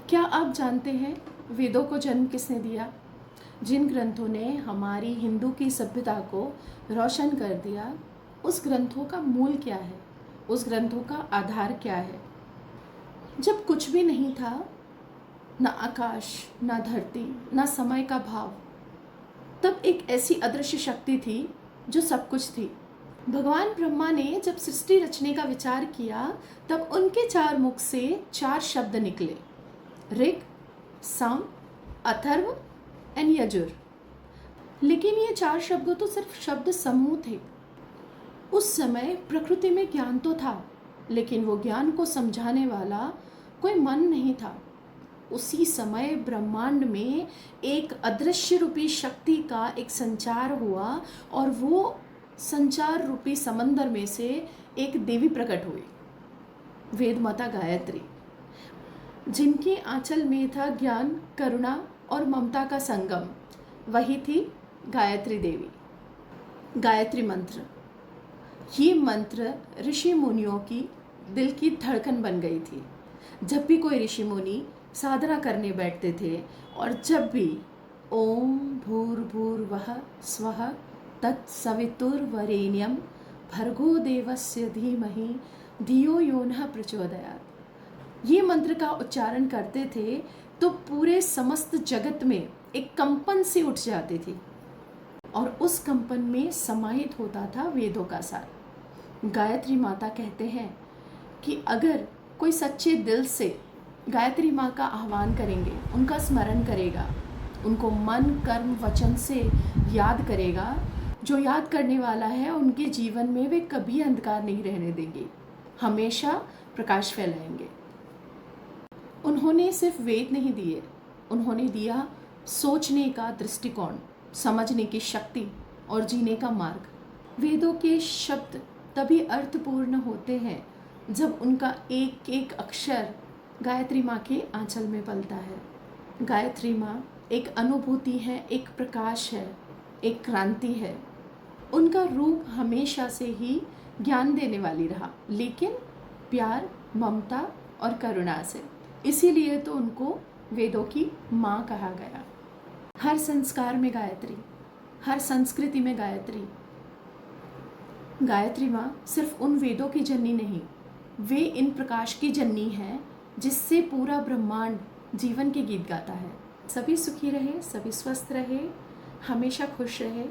क्या आप जानते हैं वेदों को जन्म किसने दिया? जिन ग्रंथों ने हमारी हिंदू की सभ्यता को रोशन कर दिया, उस ग्रंथों का मूल क्या है? उस ग्रंथों का आधार क्या है? जब कुछ भी नहीं था, ना आकाश, ना धरती, ना समय का भाव, तब एक ऐसी अदृश्य शक्ति थी जो सब कुछ थी। भगवान ब्रह्मा ने जब सृष्टि रचने का विचार किया, तब उनके चार मुख से चार शब्द निकले: ऋग, साम, अथर्व एंड यजुर। लेकिन ये चार शब्द तो सिर्फ शब्द समूह थे। उस समय प्रकृति में ज्ञान तो था, लेकिन वो ज्ञान को समझाने वाला कोई मन नहीं था। उसी समय ब्रह्मांड में एक अदृश्य रूपी शक्ति का एक संचार हुआ, और वो संचार रूपी समंदर में से एक देवी प्रकट हुई, वेद माता गायत्री, जिनके आंचल में था ज्ञान, करुणा और ममता का संगम। वही थी गायत्री देवी। गायत्री मंत्र, ये मंत्र ऋषि मुनियों की दिल की धड़कन बन गई थी। जब भी कोई ऋषि मुनि साधना करने बैठते थे, और जब भी ओम भूर्भुवः स्वः तत्सवितुर्वरेण्यं भर्गो देवस्य धीमहि धियो यो नः प्रचोदयात्, ये मंत्र का उच्चारण करते थे तो पूरे समस्त जगत में एक कंपन सी उठ जाती थी, और उस कंपन में समाहित होता था वेदों का सार। गायत्री माता कहते हैं कि अगर कोई सच्चे दिल से गायत्री माँ का आह्वान करेंगे, उनका स्मरण करेगा, उनको मन कर्म वचन से याद करेगा, जो याद करने वाला है उनके जीवन में वे कभी अंधकार नहीं रहने देंगे, हमेशा प्रकाश फैलाएंगे। उन्होंने सिर्फ वेद नहीं दिए, उन्होंने दिया सोचने का दृष्टिकोण, समझने की शक्ति और जीने का मार्ग। वेदों के शब्द तभी अर्थपूर्ण होते हैं जब उनका एक एक अक्षर गायत्री माँ के आंचल में पलता है। गायत्री माँ एक अनुभूति है, एक प्रकाश है, एक क्रांति है। उनका रूप हमेशा से ही ज्ञान देने वाली रहा, लेकिन प्यार, ममता और करुणा से। इसीलिए तो उनको वेदों की माँ कहा गया। हर संस्कार में गायत्री, हर संस्कृति में गायत्री। गायत्री माँ सिर्फ उन वेदों की जननी नहीं, वे इन प्रकाश की जननी है जिससे पूरा ब्रह्मांड जीवन के गीत गाता है। सभी सुखी रहे, सभी स्वस्थ रहे, हमेशा खुश रहे।